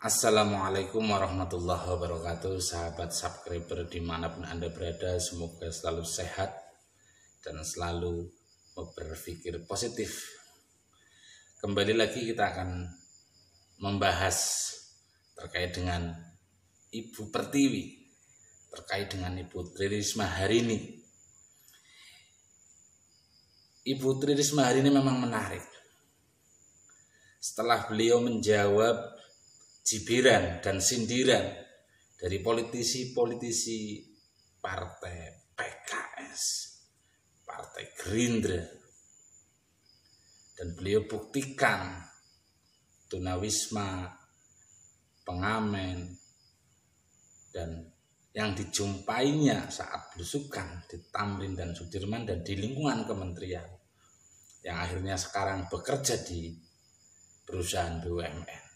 Assalamualaikum warahmatullahi wabarakatuh. Sahabat subscriber dimanapun Anda berada, semoga selalu sehat dan selalu berpikir positif. Kembali lagi kita akan membahas terkait dengan Ibu Pertiwi, terkait dengan Ibu Tri Risma hari ini. Ibu Tri Risma hari ini memang menarik. Setelah beliau menjawab cibiran dan sindiran dari politisi-politisi partai PKS, partai Gerindra, dan beliau buktikan tunawisma, pengamen, dan yang dijumpainya saat belusukan di Tamrin dan Sudirman dan di lingkungan kementerian yang akhirnya sekarang bekerja di perusahaan BUMN.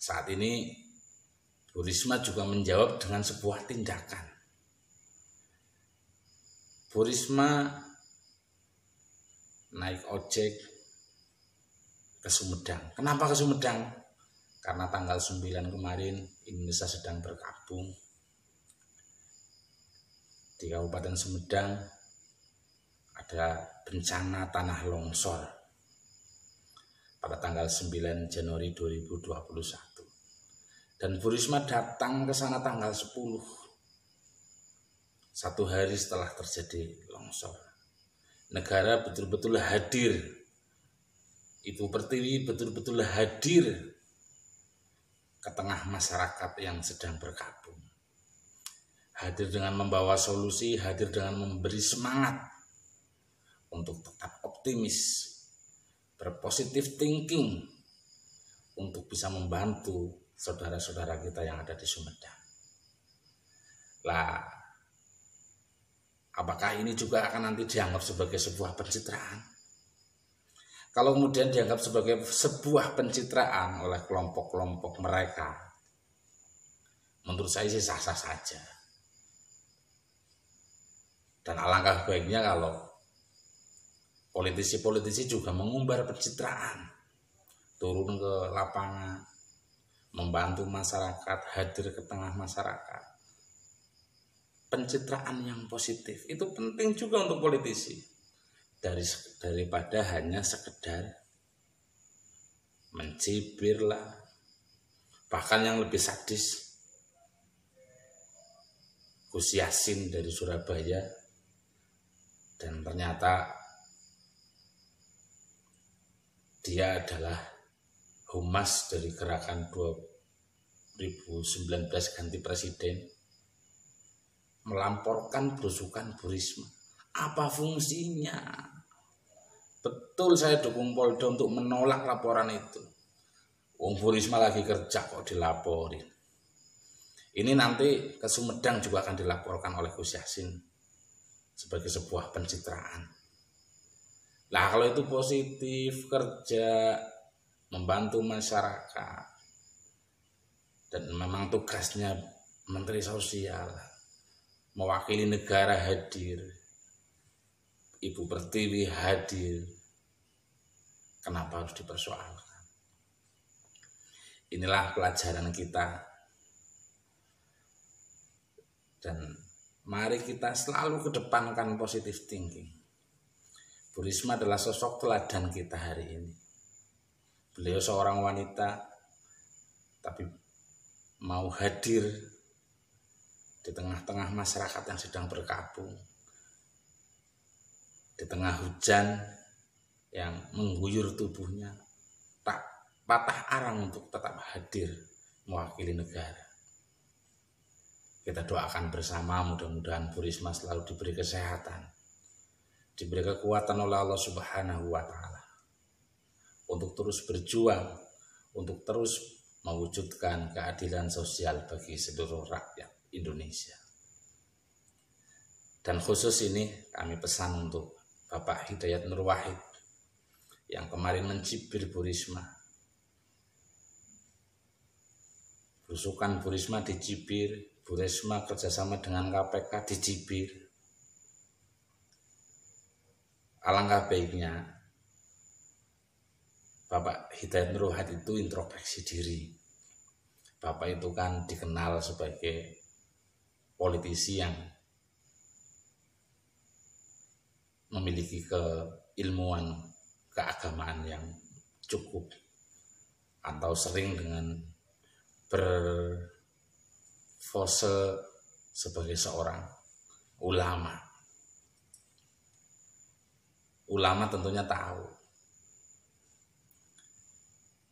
Saat ini Bu Risma juga menjawab dengan sebuah tindakan. Bu Risma naik ojek ke Sumedang. Kenapa ke Sumedang? Karena tanggal 9 kemarin Indonesia sedang berkabung. Di Kabupaten Sumedang ada bencana tanah longsor pada tanggal 9 Januari 2021. Dan Bu Risma datang ke sana tanggal 10, satu hari setelah terjadi longsor. Negara betul-betul hadir. Ibu Pertiwi betul-betul hadir ke tengah masyarakat yang sedang berkabung. Hadir dengan membawa solusi, hadir dengan memberi semangat untuk tetap optimis, berpositif thinking untuk bisa membantu saudara-saudara kita yang ada di Sumedang. Lah, apakah ini juga akan nanti dianggap sebagai sebuah pencitraan? Kalau kemudian dianggap sebagai sebuah pencitraan oleh kelompok-kelompok mereka, menurut saya sih sah-sah saja. Dan alangkah baiknya kalau politisi-politisi juga mengumbar pencitraan, turun ke lapangan, membantu masyarakat, hadir ke tengah masyarakat. Pencitraan yang positif itu penting juga untuk politisi, daripada hanya sekedar mencibir lah. Bahkan yang lebih sadis, Gus Yassin dari Surabaya, dan ternyata dia adalah humas dari gerakan 2019 ganti presiden, melamporkan belusukan Bu Risma. Apa fungsinya? Betul, saya dukung Polda untuk menolak laporan itu. Wong Bu Risma lagi kerja kok dilaporin. Ini nanti ke Sumedang juga akan dilaporkan oleh Gus Yassin sebagai sebuah pencitraan. Lah kalau itu positif, kerja, membantu masyarakat, dan memang tugasnya Menteri Sosial, mewakili negara hadir, Ibu Pertiwi hadir, kenapa harus dipersoalkan? Inilah pelajaran kita, dan mari kita selalu kedepankan positive thinking. Bu Risma adalah sosok teladan kita hari ini. Beliau seorang wanita, tapi mau hadir di tengah-tengah masyarakat yang sedang berkabung, di tengah hujan yang mengguyur tubuhnya, tak patah arang untuk tetap hadir mewakili negara. Kita doakan bersama, mudah-mudahan Bu Risma selalu diberi kesehatan, diberi kekuatan oleh Allah Subhanahu wa Ta'ala, untuk terus berjuang, untuk terus mewujudkan keadilan sosial bagi seluruh rakyat Indonesia. Dan khusus ini kami pesan untuk Bapak Hidayat Nur Wahid yang kemarin mencibir Bu Risma. Belusukan Bu Risma dicibir, Bu Risma kerjasama dengan KPK dicibir. Alangkah baiknya Bapak Hidayat Nur Wahid itu introspeksi diri. Bapak itu kan dikenal sebagai politisi yang memiliki keilmuan keagamaan yang cukup, atau sering dengan berpose sebagai seorang ulama. Ulama tentunya tahu,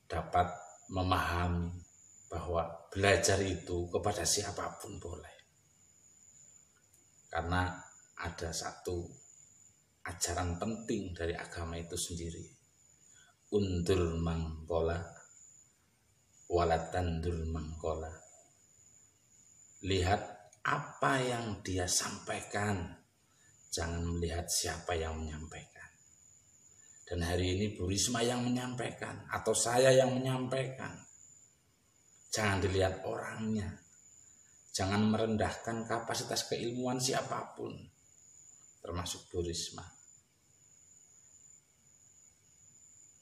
dapat memahami bahwa belajar itu kepada siapapun boleh. Karena ada satu ajaran penting dari agama itu sendiri. Undur mangkola walatandur mangkola. Lihat apa yang dia sampaikan, jangan melihat siapa yang menyampaikan. Dan hari ini Bu Risma yang menyampaikan atau saya yang menyampaikan. Jangan dilihat orangnya. Jangan merendahkan kapasitas keilmuan siapapun, termasuk Bu Risma.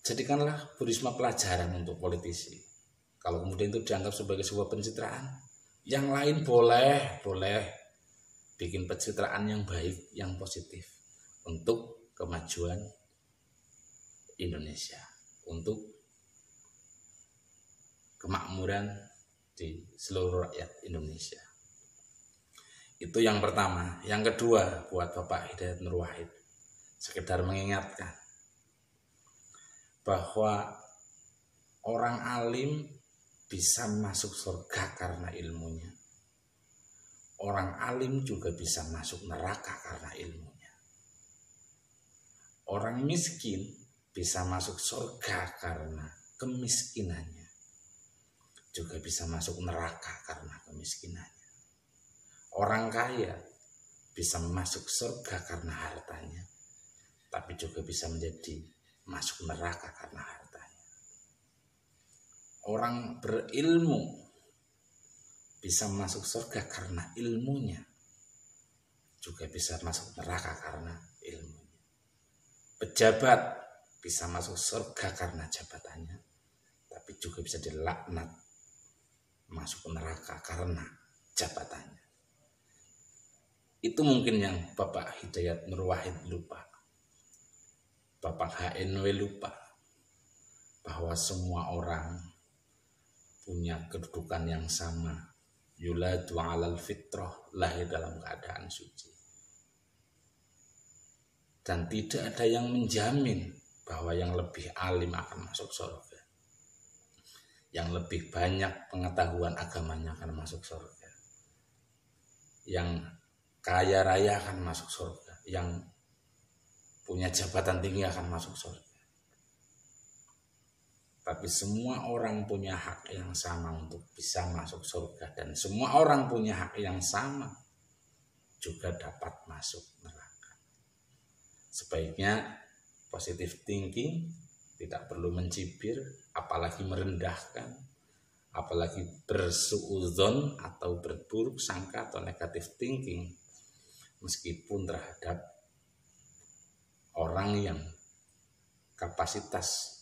Jadikanlah Bu Risma pelajaran untuk politisi. Kalau kemudian itu dianggap sebagai sebuah pencitraan, yang lain boleh bikin pencitraan yang baik, yang positif untuk kemajuan Indonesia, untuk kemakmuran di seluruh rakyat Indonesia. Itu yang pertama. Yang kedua, buat Bapak Hidayat Nur Wahid, sekedar mengingatkan bahwa orang alim bisa masuk surga karena ilmunya. Orang alim juga bisa masuk neraka karena ilmunya. Orang miskin bisa masuk surga karena kemiskinannya. Juga bisa masuk neraka karena kemiskinannya. Orang kaya bisa masuk surga karena hartanya, tapi juga bisa menjadi masuk neraka karena hartanya. Orang berilmu bisa masuk surga karena ilmunya, juga bisa masuk neraka karena ilmunya. Pejabat bisa masuk surga karena jabatannya, tapi juga bisa dilaknat, masuk neraka karena jabatannya. Itu mungkin yang Bapak Hidayat Nur Wahid lupa. Bapak HNW lupa bahwa semua orang punya kedudukan yang sama. Yuladu alal fitrah, lahir dalam keadaan suci. Dan tidak ada yang menjamin bahwa yang lebih alim akan masuk surga. Yang lebih banyak pengetahuan agamanya akan masuk surga. Yang kaya raya akan masuk surga. Yang punya jabatan tinggi akan masuk surga. Tapi semua orang punya hak yang sama untuk bisa masuk surga. Dan semua orang punya hak yang sama juga dapat masuk neraka. Sebaiknya positive thinking, tidak perlu mencibir, apalagi merendahkan, apalagi bersuudzon atau berburuk sangka atau negative thinking, meskipun terhadap orang yang kapasitas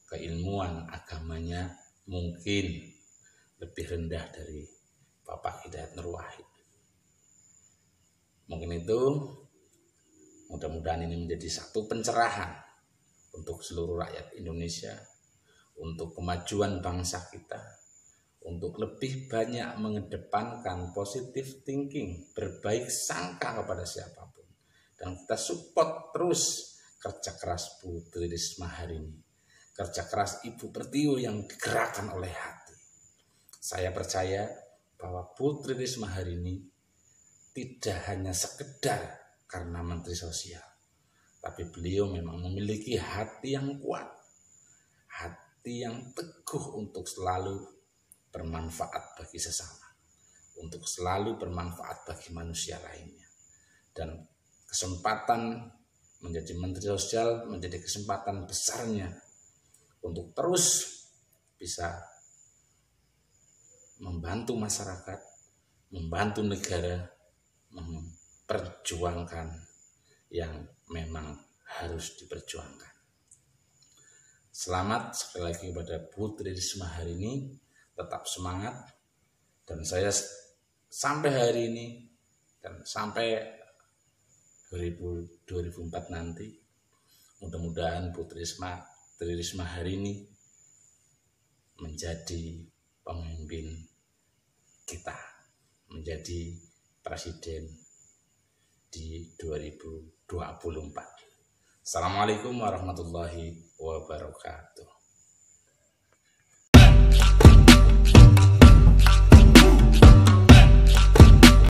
keilmuan agamanya mungkin lebih rendah dari Bapak Hidayat Nur Wahid. Mungkin itu, mudah-mudahan ini menjadi satu pencerahan untuk seluruh rakyat Indonesia, untuk kemajuan bangsa kita, untuk lebih banyak mengedepankan positive thinking, berbaik sangka kepada siapapun. Dan kita support terus kerja keras Bu Tri Risma hari ini, kerja keras Ibu Pertiwi yang digerakkan oleh hati. Saya percaya bahwa Bu Tri Risma hari ini tidak hanya sekedar karena Menteri Sosial, tapi beliau memang memiliki hati yang kuat, hati yang teguh untuk selalu bermanfaat bagi sesama, untuk selalu bermanfaat bagi manusia lainnya. Dan kesempatan menjadi Menteri Sosial menjadi kesempatan besarnya untuk terus bisa membantu masyarakat, membantu negara, memperjuangkan yang memang harus diperjuangkan. Selamat sekali lagi kepada Putri Risma hari ini, tetap semangat, dan saya sampai hari ini dan sampai 2004 nanti, mudah-mudahan Putri Risma hari ini menjadi pemimpin kita, menjadi presiden di 2024. Assalamualaikum warahmatullahi wabarakatuh.